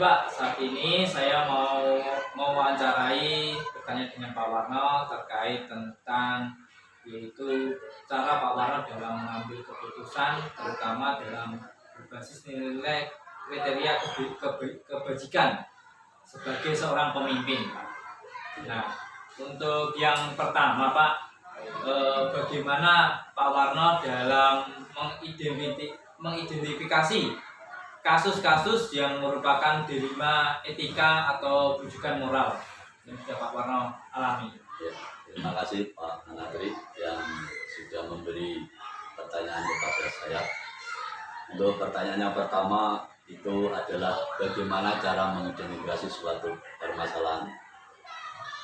Pak, saat ini saya mau mewawancarai bertanya dengan Pak Warno terkait tentang yaitu cara Pak Warno dalam mengambil keputusan, terutama dalam berbasis nilai kriteria kebajikan sebagai seorang pemimpin, Pak. Nah, untuk yang pertama, Pak, bagaimana Pak Warno dalam mengidentifikasi kasus-kasus yang merupakan dilema etika atau rujukan moral yang sudah Pak Warno alami? Ya, terima kasih Pak Anatri yang sudah memberi pertanyaan kepada saya. Untuk pertanyaan yang pertama itu adalah bagaimana cara mengidentifikasi suatu permasalahan.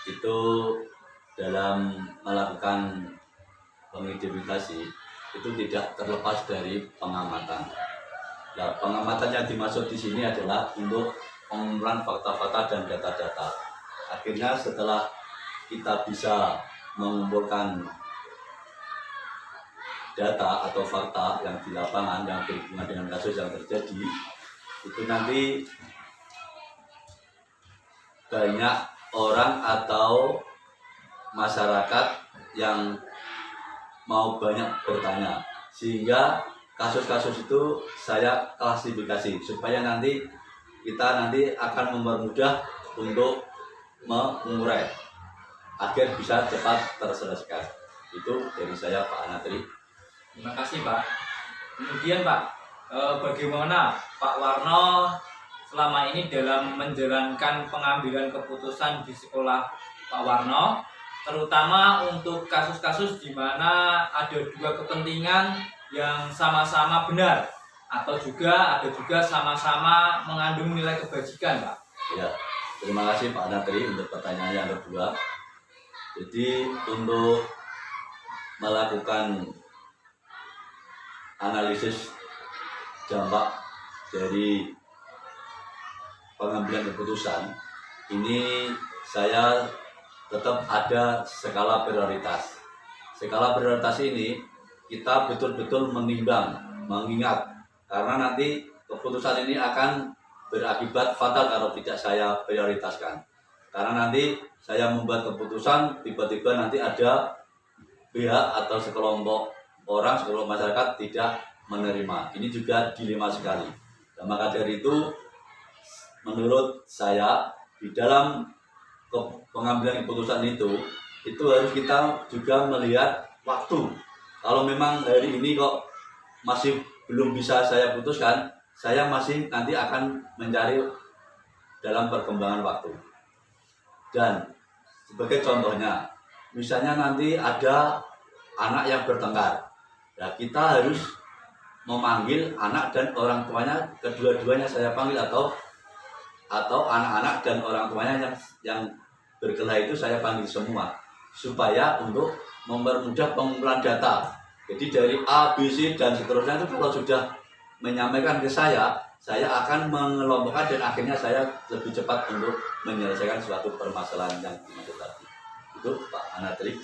Itu dalam melakukan mengidentifikasi itu tidak terlepas dari pengamatan. Nah, pengamatan yang dimaksud di sini adalah untuk pengumpulan fakta-fakta dan data-data. Akhirnya setelah kita bisa mengumpulkan data atau fakta yang di lapangan yang berhubungan dengan kasus yang terjadi, itu nanti banyak orang atau masyarakat yang mau banyak bertanya, sehingga kasus-kasus itu saya klasifikasi supaya nanti kita akan mempermudah untuk mengurai agar bisa cepat terselesaikan. Itu dari saya Pak Anatri. Terima kasih, Pak. Kemudian Pak, bagaimana Pak Warno selama ini dalam menjalankan pengambilan keputusan di sekolah Pak Warno, terutama untuk kasus-kasus di mana ada dua kepentingan yang sama-sama benar atau ada juga sama-sama mengandung nilai kebajikan, Pak? Ya, terima kasih Pak Anatri untuk pertanyaan yang kedua. Jadi untuk melakukan analisis dampak dari pengambilan keputusan ini, saya tetap ada skala prioritas. Skala prioritas ini kita betul-betul menimbang, mengingat, karena nanti keputusan ini akan berakibat fatal kalau tidak saya prioritaskan. Karena nanti saya membuat keputusan, tiba-tiba nanti ada pihak atau sekelompok orang, sekelompok masyarakat tidak menerima. Ini juga dilema sekali. Dan maka dari itu, menurut saya, di dalam pengambilan keputusan itu harus kita juga melihat waktu. Kalau memang hari ini kok masih belum bisa saya putuskan, saya masih nanti akan mencari dalam perkembangan waktu. Dan sebagai contohnya, misalnya nanti ada anak yang bertengkar, ya kita harus memanggil anak dan orang tuanya, kedua-duanya saya panggil, atau anak-anak dan orang tuanya yang berkelahi itu saya panggil semua, supaya untuk mempermudah pengumpulan data. Jadi dari A, B, C dan seterusnya itu kalau sudah menyampaikan ke saya akan mengelompokkan dan akhirnya saya lebih cepat untuk menyelesaikan suatu permasalahan yang dimaksud tadi. Itu Pak Anatri.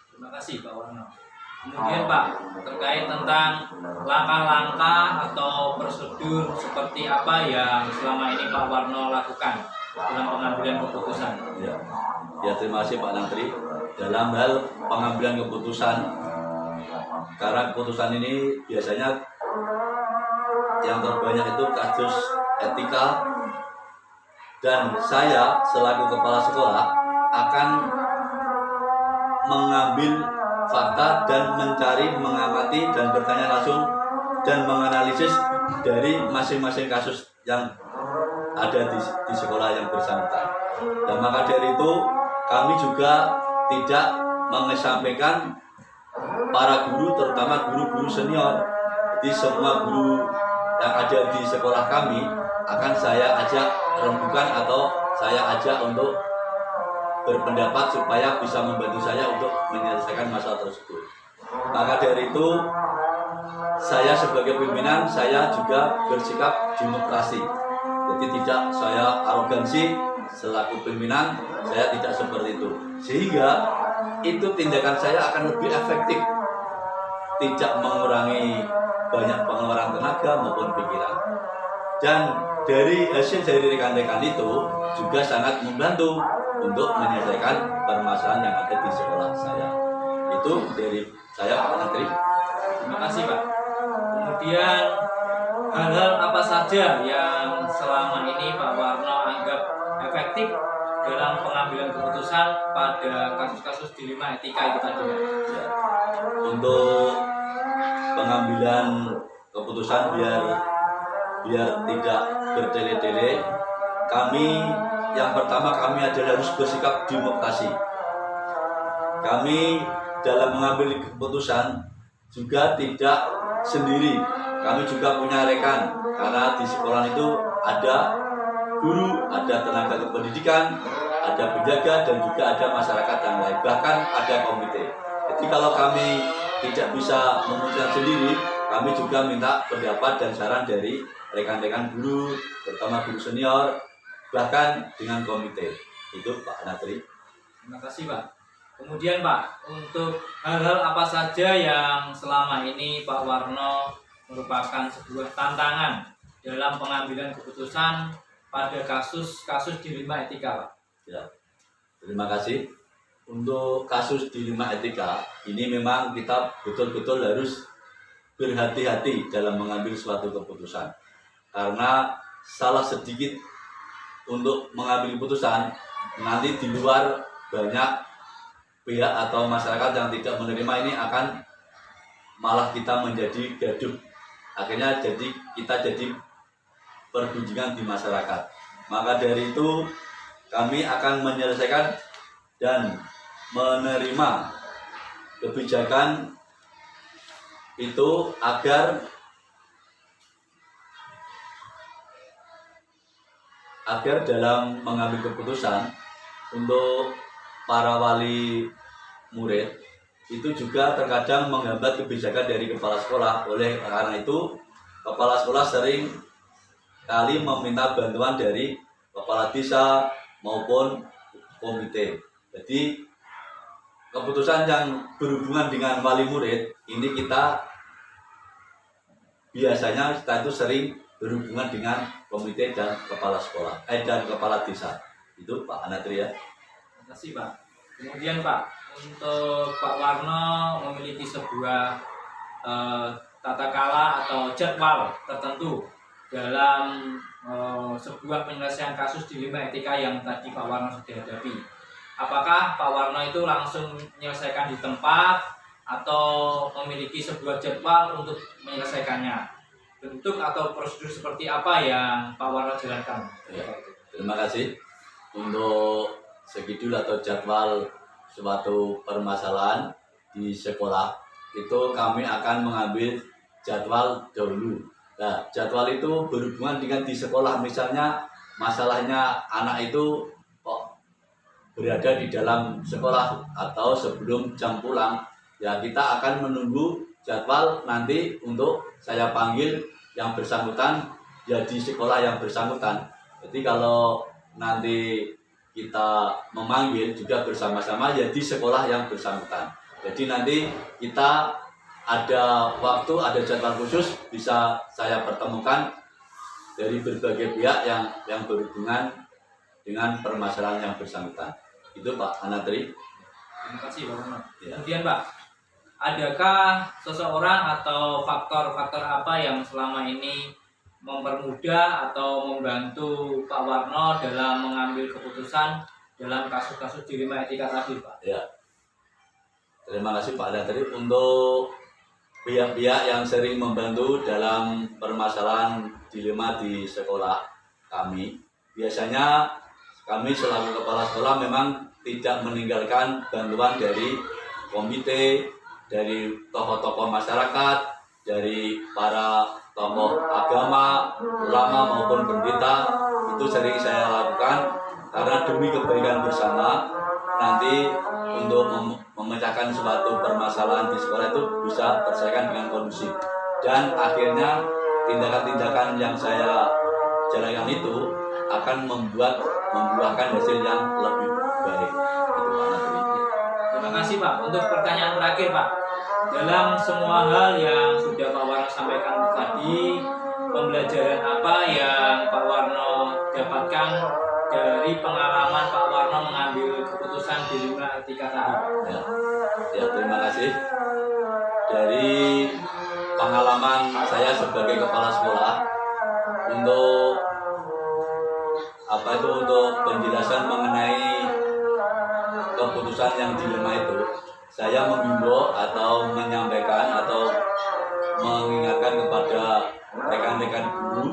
Terima kasih Pak Warno. Kemudian Pak, terkait tentang langkah-langkah atau prosedur seperti apa yang selama ini Pak Warno lakukan dalam pengambilan keputusan? Ya, terima kasih Pak Anatri. Dalam hal pengambilan keputusan, karena keputusan ini biasanya yang terbanyak itu kasus etika, dan saya selaku kepala sekolah akan mengambil fakta dan mencari, mengamati dan bertanya langsung dan menganalisis dari masing-masing kasus yang ada di sekolah yang bersangkutan. Dan maka dari itu kami juga tidak mengesampingkan para guru, terutama guru-guru senior. Jadi semua guru yang ada di sekolah kami akan saya ajak rembukan atau saya ajak untuk berpendapat supaya bisa membantu saya untuk menyelesaikan masalah tersebut. Maka dari itu saya sebagai pimpinan, saya juga bersikap demokrasi. Jadi tidak saya arogansi, selaku pimpinan saya tidak seperti itu. Sehingga itu tindakan saya akan lebih efektif, tidak mengurangi banyak pengeluaran tenaga maupun pikiran. Dan dari hasil dari rekan-rekan itu juga sangat membantu untuk menyelesaikan permasalahan yang ada di sekolah saya. Itu dari saya, Pak Natri. Terima kasih, Pak. Kemudian hal-hal apa saja yang selama ini Pak Warno anggap efektif dalam pengambilan keputusan pada kasus-kasus dilema etika itu tadi, Pak? Ya. Untuk pengambilan keputusan biar tidak bertele-tele, yang pertama kami adalah harus bersikap demokrasi. Kami dalam mengambil keputusan juga tidak sendiri. Kami juga punya rekan, karena di sekolah itu ada guru, ada tenaga kependidikan, ada penjaga, dan juga ada masyarakat yang lain. Bahkan ada komite. Jadi kalau kami tidak bisa memutuskan sendiri, kami juga minta pendapat dan saran dari rekan-rekan guru, terutama guru senior, bahkan dengan komite. Itu Pak Natri. Terima kasih, Pak. Kemudian, Pak, untuk hal-hal apa saja yang selama ini Pak Warno merupakan sebuah tantangan dalam pengambilan keputusan pada kasus-kasus dilema etika, Pak? Ya, terima kasih. Untuk kasus dilema etika ini memang kita betul-betul harus berhati-hati dalam mengambil suatu keputusan. Karena salah sedikit untuk mengambil keputusan, nanti di luar banyak pihak atau masyarakat yang tidak menerima, ini akan malah kita menjadi gaduh. Akhirnya kita jadi pergunjingan di masyarakat. Maka dari itu kami akan menyelesaikan dan menerima kebijakan itu agar dalam mengambil keputusan untuk para wali murid itu juga terkadang menghambat kebijakan dari kepala sekolah. Oleh karena itu kepala sekolah sering kali meminta bantuan dari kepala desa maupun komite. Jadi keputusan yang berhubungan dengan wali murid ini biasanya kita itu sering berhubungan dengan komite dan kepala sekolah dan kepala desa. Itu Pak Anatri, ya. Terima kasih, Pak. Kemudian, Pak, untuk Pak Warno memiliki sebuah tata kala atau jadwal tertentu dalam sebuah penyelesaian kasus dilema etika yang tadi Pak Warno sudah hadapi. Apakah Pak Warno itu langsung menyelesaikan di tempat atau memiliki sebuah jadwal untuk menyelesaikannya? Bentuk atau prosedur seperti apa yang Pak Warno jalankan? Ya, terima kasih. Untuk schedule atau jadwal suatu permasalahan di sekolah, itu kami akan mengambil jadwal dahulu. Nah, jadwal itu berhubungan dengan di sekolah. Misalnya masalahnya anak itu kok berada di dalam sekolah atau sebelum jam pulang, ya kita akan menunggu jadwal nanti untuk saya panggil yang bersangkutan ya di sekolah yang bersangkutan. Jadi kalau nanti kita memanggil juga bersama-sama ya di sekolah yang bersangkutan. Jadi nanti kita ada waktu, ada jadwal khusus, bisa saya pertemukan dari berbagai pihak yang berhubungan dengan permasalahan yang bersangkutan. Itu Pak Anatri. Terima kasih, Pak Warno. Ya. Kemudian, Pak, adakah seseorang atau faktor-faktor apa yang selama ini mempermudah atau membantu Pak Warno dalam mengambil keputusan dalam kasus-kasus dilema etika tadi, Pak? Ya. Terima kasih Pak Anatri. Untuk pihak-pihak yang sering membantu dalam permasalahan dilema di sekolah kami, biasanya kami selaku kepala sekolah memang tidak meninggalkan bantuan dari komite, dari tokoh-tokoh masyarakat, dari para tokoh agama, ulama maupun pendeta. Itu sering saya lakukan karena demi kebaikan bersama, nanti untuk memecahkan suatu permasalahan di sekolah itu bisa terselesaikan dengan kondusif. Dan akhirnya tindakan-tindakan yang saya jalankan itu akan membuahkan hasil yang lebih baik. Itu Pak Natri. Terima kasih, Pak. Untuk pertanyaan terakhir, Pak, dalam semua hal yang sudah Pak Warno sampaikan tadi, pembelajaran apa yang dapatkan dari pengalaman Pak Warno mengambil keputusan di lima etika tadi? Ya, ya terima kasih. Dari pengalaman saya sebagai kepala sekolah untuk untuk penjelasan mengenai keputusan yang dilema itu, saya menghimbau atau menyampaikan atau mengingatkan kepada rekan-rekan guru,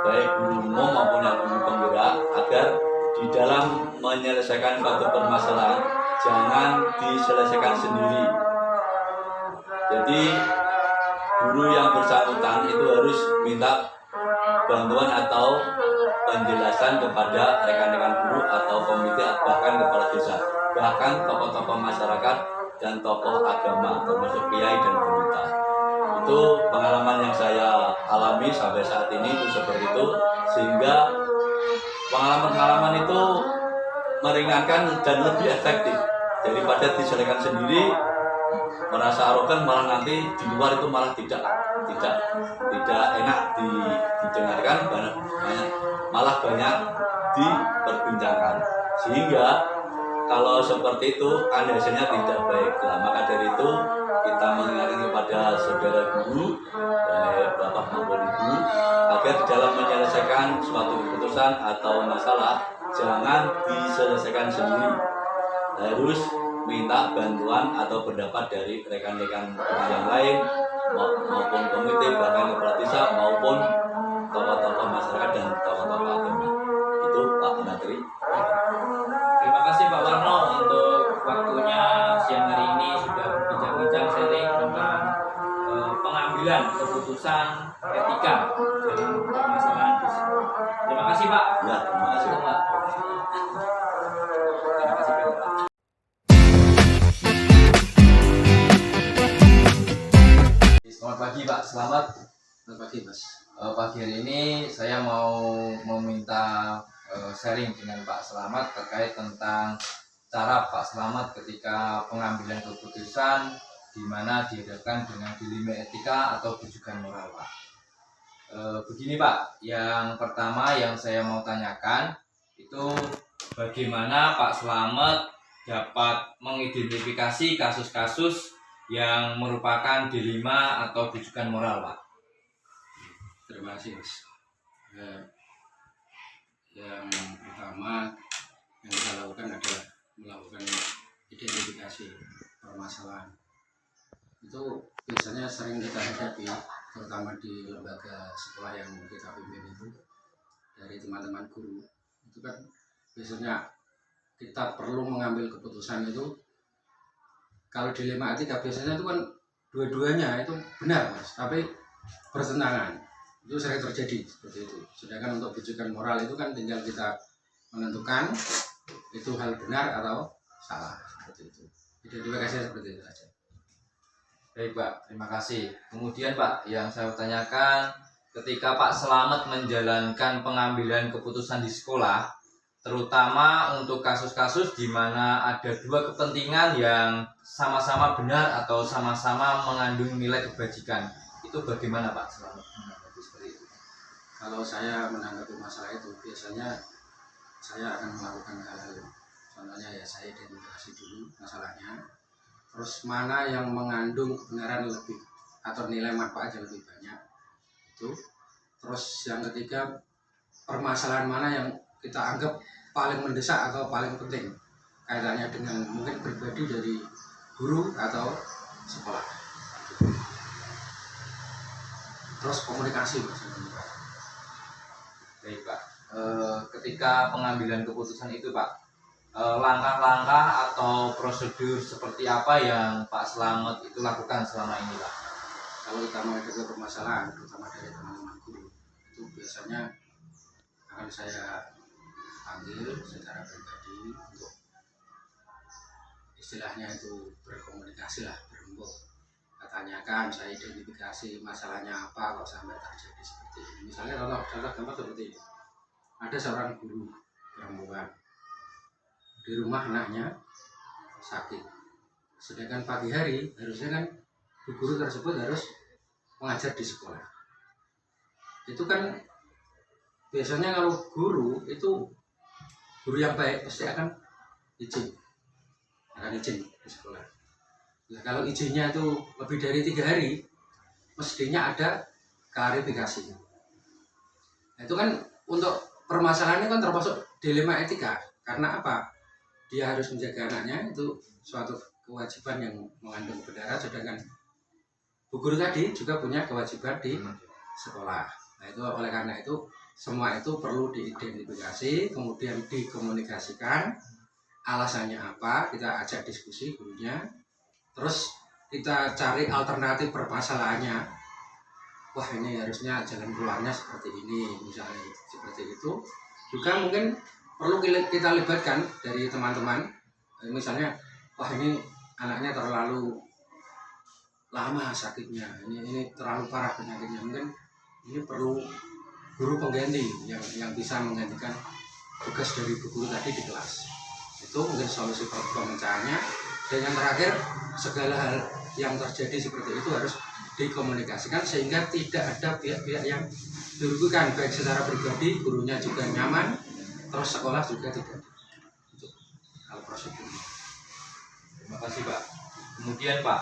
baik guru umum maupun yang guru penggerak, agar di dalam menyelesaikan suatu permasalahan jangan diselesaikan sendiri. Jadi guru yang bersangkutan itu harus minta bantuan atau penjelasan kepada rekan-rekan guru atau komite, bahkan kepala desa, bahkan tokoh-tokoh masyarakat dan tokoh agama termasuk kiai dan pemerintah. Itu pengalaman yang saya alami sampai saat ini itu seperti itu, sehingga pengalaman-pengalaman itu meringankan dan lebih efektif daripada diselesaikan sendiri, merasa arogan, malah nanti di luar itu malah tidak enak didengarkan, malah banyak diperbincangkan, sehingga kalau seperti itu hasilnya tidak baik. Nah, maka dari itu kita mengingatkan kepada saudara guru, baik bapak maupun ibu, agar dalam menyelesaikan suatu keputusan atau masalah jangan diselesaikan sendiri, harus minta bantuan atau pendapat dari rekan-rekan yang lain maupun komite, bahkan kepala desa maupun tokoh-tokoh masyarakat dan tokoh-tokoh agama. Itu Pak Natri. Terima kasih Pak Warno untuk waktunya siang hari ini sudah berbincang-bincang sharing tentang pengambilan keputusan etika dalam permasalahan di sekolah. Terima kasih Pak. Ya, terima kasih Pak. Terima kasih Pak. Selamat pagi Pak, selamat pagi Mas. Pagi hari ini saya mau meminta sharing dengan Pak Selamat terkait tentang cara Pak Selamat ketika pengambilan keputusan di mana dihadapkan dengan dilema etika atau rujukan moral Pak. Begini Pak, yang pertama yang saya mau tanyakan itu bagaimana Pak Selamat dapat mengidentifikasi kasus-kasus yang merupakan dilema atau rujukan moral Pak. Terima kasih Mas. Yang pertama yang kita lakukan adalah melakukan identifikasi permasalahan. Itu biasanya sering kita hadapi, terutama di lembaga sekolah yang kita pimpin itu, dari teman-teman guru. Itu kan biasanya kita perlu mengambil keputusan itu. Kalau dilema etika biasanya itu kan dua-duanya itu benar Mas, tapi bertentangan. Itu sering terjadi seperti itu. Sedangkan untuk rujukan moral itu kan tinggal kita menentukan itu hal benar atau salah, seperti itu. Identifikasinya seperti itu saja. Baik Pak, terima kasih. Kemudian Pak, yang saya tanyakan, ketika Pak Selamat menjalankan pengambilan keputusan di sekolah, terutama untuk kasus-kasus di mana ada dua kepentingan yang sama-sama benar atau sama-sama mengandung nilai kebajikan, itu bagaimana Pak Selamat menanggapi seperti itu? Kalau saya menanggapi masalah itu, biasanya saya akan melakukan hal-hal, contohnya ya saya identifikasi dulu masalahnya, terus mana yang mengandung kebenaran lebih atau nilai manfaat yang lebih banyak itu, terus yang ketiga permasalahan mana yang kita anggap paling mendesak atau paling penting kaitannya dengan mungkin pribadi dari guru atau sekolah. Terus komunikasi maksudnya. Baik Pak, ketika pengambilan keputusan itu Pak, langkah-langkah atau prosedur seperti apa yang Pak Selamat itu lakukan selama ini Pak? Kalau kita menghadapi permasalahan, terutama dari teman-teman guru, itu biasanya akan saya panggil secara pribadi untuk istilahnya itu berkomunikasi lah, berembuk. Tanyakan, saya identifikasi masalahnya apa kok sampai terjadi seperti ini. Misalnya contoh gampang seperti ini. Ada seorang guru perempuan di rumah anaknya sakit, sedangkan pagi hari harusnya kan bu guru tersebut harus mengajar di sekolah. Itu kan biasanya kalau guru yang baik pasti akan izin di sekolah. Nah, kalau izinnya itu lebih dari 3 hari, mestinya ada klarifikasi. Nah, itu kan untuk permasalahan ini kan termasuk dilema etika. Karena apa? Dia harus menjaga anaknya, itu suatu kewajiban yang mengandung kebenaran, sedangkan bu guru tadi juga punya kewajiban di sekolah. Nah, itu oleh karena itu semua itu perlu diidentifikasi, kemudian dikomunikasikan alasannya apa, kita ajak diskusi gurunya, terus kita cari alternatif permasalahannya. Wah, ini harusnya jalan keluarnya seperti ini, misalnya seperti itu. Juga mungkin perlu kita libatkan dari teman-teman, misalnya wah ini anaknya terlalu lama sakitnya, ini terlalu parah penyakitnya, mungkin ini perlu guru pengganti yang bisa menggantikan tugas dari bu guru tadi di kelas. Itu mungkin solusi pemecahannya. Dan yang terakhir, segala hal yang terjadi seperti itu harus dikomunikasikan sehingga tidak ada pihak-pihak yang dirugikan, baik secara pribadi, gurunya juga nyaman, terus sekolah juga tidak. Itu hal prosedurnya. Terima kasih Pak. Kemudian Pak,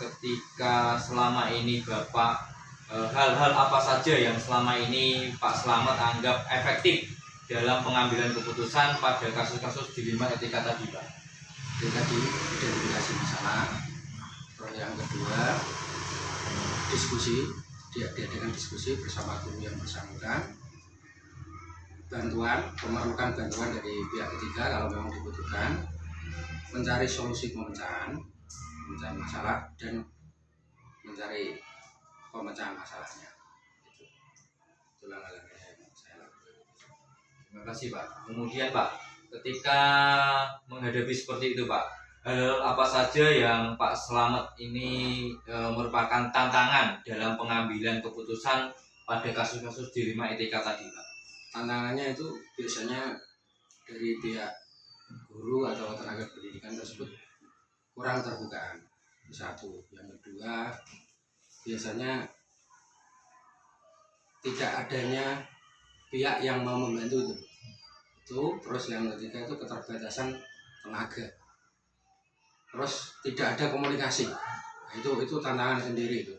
ketika selama ini Bapak hal-hal apa saja yang selama ini Pak Slamet anggap efektif dalam pengambilan keputusan pada kasus-kasus dilema etika tadi Pak? Itu tadi identifikasi masalah. Terus yang kedua, diskusi, diadakan diskusi bersama guru yang bersangkutan, memerlukan bantuan dari pihak ketiga kalau memang dibutuhkan, mencari solusi pemecahan masalah dan mencari pemecahan masalahnya. Itulah hal yang saya lakukan. Terima kasih Pak. Kemudian Pak, ketika menghadapi seperti itu Pak, hal apa saja yang Pak Slamet ini merupakan tantangan dalam pengambilan keputusan pada kasus-kasus dilema etika tadi Pak? Tantangannya itu biasanya dari pihak guru atau tenaga pendidikan tersebut kurang terbukaan. Satu, yang kedua biasanya tidak adanya pihak yang mau membantu itu. Terus yang ketiga itu keterbatasan tenaga. Terus tidak ada komunikasi. Nah, itu tantangan sendiri itu.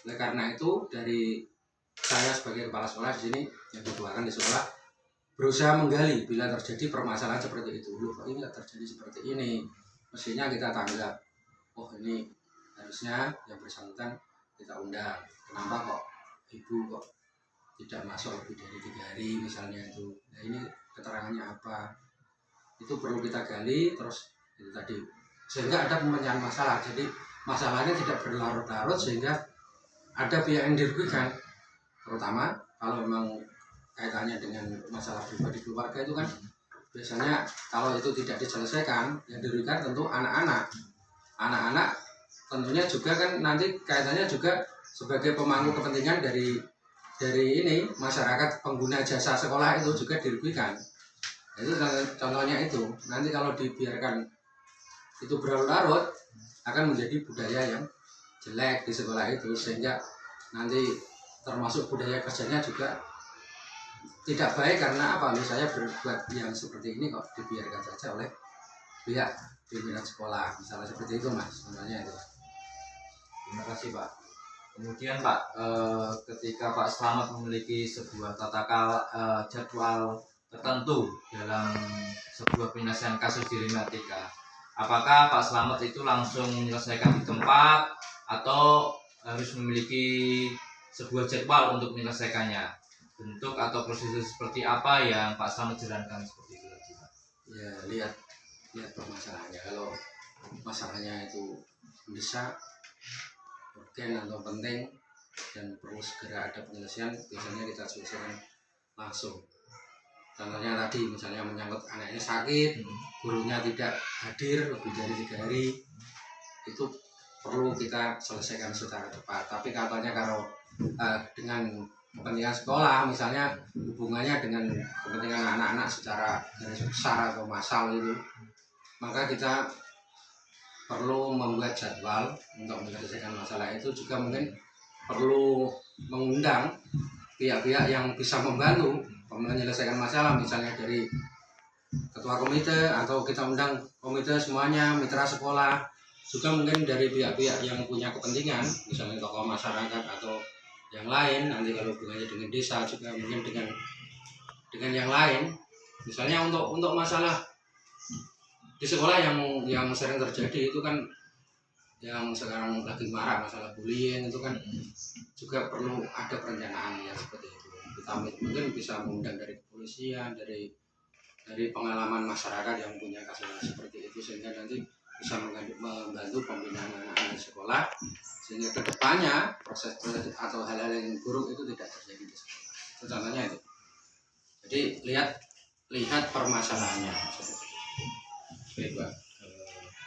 Oleh karena itu dari saya sebagai kepala sekolah di sini yang dikeluarkan di sekolah berusaha menggali bila terjadi permasalahan seperti itu. Loh, kok ini terjadi seperti ini? Mestinya kita tanggap. Oh, ini harusnya yang bersangkutan kita undang. Kenapa kok ibu kok tidak masuk lebih dari 3 hari misalnya itu? Nah, ini keterangannya apa? Itu perlu kita gali terus itu tadi sehingga ada pemecahan masalah. Jadi masalahnya tidak berlarut-larut sehingga ada pihak yang dirugikan. Terutama kalau memang kaitannya dengan masalah pribadi keluarga itu kan biasanya kalau itu tidak diselesaikan yang dirugikan tentu anak-anak tentunya juga kan nanti kaitannya juga sebagai pemangku kepentingan dari ini masyarakat pengguna jasa sekolah itu juga dirugikan. Itu contohnya itu nanti kalau dibiarkan itu berlarut-larut akan menjadi budaya yang jelek di sekolah itu sehingga nanti termasuk budaya kerjanya juga tidak baik. Karena apa? Misalnya berbuat yang seperti ini kok dibiarkan saja oleh pihak pimpinan sekolah, misalnya seperti itu Mas, contohnya itu. Terima kasih Pak. Kemudian Pak, ketika Pak Slamet memiliki sebuah jadwal tertentu dalam sebuah penyelesaian kasus dilema etika, apakah Pak Slamet itu langsung menyelesaikan di tempat atau harus memiliki sebuah jadwal untuk menyelesaikannya? Bentuk atau prosedur seperti apa yang Pak Slamet jalankan seperti itu tadi Pak? Ya, lihat permasalahannya. Kalau masalahnya itu mendesak, urgen atau penting dan perlu segera ada penyelesaian, biasanya kita selesaikan langsung. Contohnya tadi misalnya menyangkut anaknya sakit, gurunya tidak hadir lebih dari 3 hari, itu perlu kita selesaikan secara cepat. Tapi katanya kalau dengan kepentingan sekolah, misalnya hubungannya dengan kepentingan anak-anak secara garis besar atau massal itu, maka kita perlu membuat jadwal untuk menyelesaikan masalah itu. Juga mungkin perlu mengundang pihak-pihak yang bisa membantu menyelesaikan masalah, misalnya dari ketua komite atau kita undang komite semuanya, mitra sekolah, juga mungkin dari pihak-pihak yang punya kepentingan, misalnya tokoh masyarakat atau yang lain, nanti kalau hubungannya dengan desa juga mungkin dengan yang lain, misalnya untuk masalah di sekolah yang sering terjadi itu kan, yang sekarang lagi marak masalah bullying itu kan juga perlu ada perencanaan yang seperti itu. Kita mungkin bisa mengundang dari kepolisian, dari pengalaman masyarakat yang punya kasus seperti itu, sehingga nanti bisa membantu pembinaan anak-anak di sekolah, sehingga kedepannya proses atau hal-hal yang buruk itu tidak terjadi di sekolah. Itu contohnya itu. Jadi lihat permasalahannya. Baik, Pak.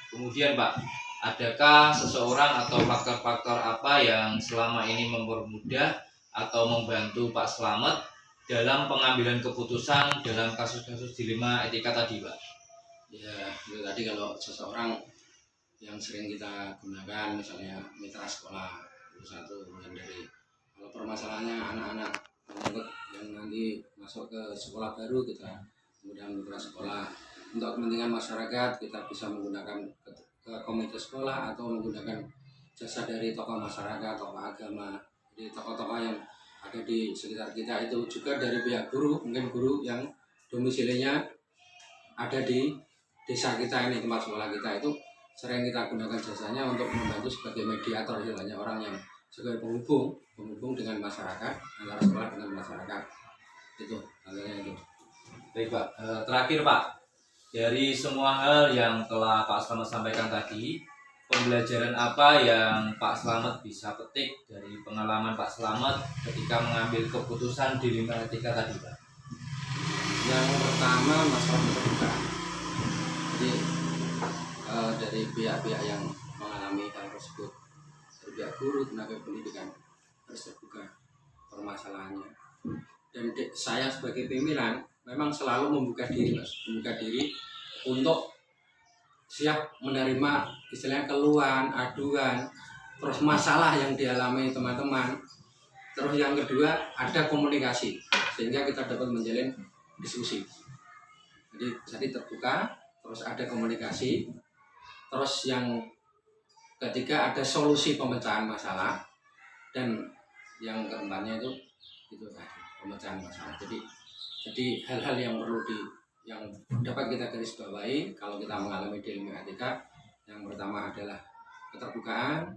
Kemudian Pak, adakah seseorang atau faktor-faktor apa yang selama ini mempermudah atau membantu Pak Slamet dalam pengambilan keputusan dalam kasus-kasus dilema etika tadi, Pak? Ya, itu tadi kalau seseorang yang sering kita gunakan, misalnya mitra sekolah, itu satu. Kemudian dari kalau permasalahannya anak-anak menyangkut yang nanti masuk ke sekolah baru, kita kemudian mitra sekolah. Untuk kepentingan masyarakat, kita bisa menggunakan ke komite sekolah atau menggunakan jasa dari tokoh masyarakat, tokoh agama, jadi tokoh-tokoh yang ada di sekitar kita. Itu juga dari pihak guru, mungkin guru yang domisilinya ada di desa kita ini, tempat sekolah kita, itu sering kita gunakan jasanya untuk membantu sebagai mediator, istilahnya orang yang sebagai penghubung dengan masyarakat, antara sekolah dengan masyarakat. Itu contohnya itu. Baik, Pak. Terakhir, Pak, dari semua hal yang telah Pak Slamet sampaikan tadi, pembelajaran apa yang Pak Slamet bisa petik dari pengalaman Pak Slamet ketika mengambil keputusan dilema etika tadi, Pak? Yang pertama, masalah terbuka. Jadi dari pihak-pihak yang mengalami hal tersebut, dari pihak guru, tenaga pendidikan, harus terbuka permasalahannya. Dan saya sebagai pimpinan memang selalu membuka diri, Mas, membuka diri untuk siap menerima istilahnya keluhan, aduan, terus masalah yang dialami teman-teman. Terus yang kedua, ada komunikasi sehingga kita dapat menjalin diskusi. Jadi terbuka, terus ada komunikasi, terus yang ketiga ada solusi pemecahan masalah, dan yang keempatnya itu pemecahan masalah. Jadi hal-hal yang perlu yang dapat kita garis bawahi kalau kita mengalami dilema etika, yang pertama adalah keterbukaan,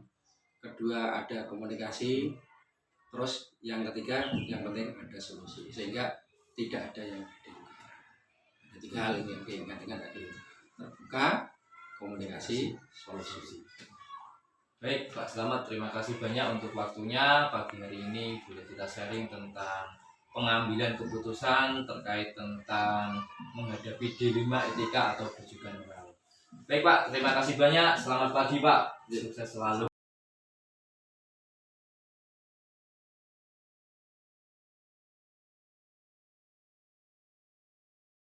kedua ada komunikasi, terus yang ketiga yang penting ada solusi, sehingga tidak ada yang dirugikan. Ada tiga hal ini yang diingatkan tadi: terbuka, komunikasi, solusi. Baik, Pak Slamet, terima kasih banyak untuk waktunya pagi hari ini. Boleh kita sharing tentang pengambilan keputusan terkait tentang menghadapi dilema etika atau kejujuran moral. Baik, Pak, terima kasih banyak. Selamat pagi, Pak. Sukses selalu.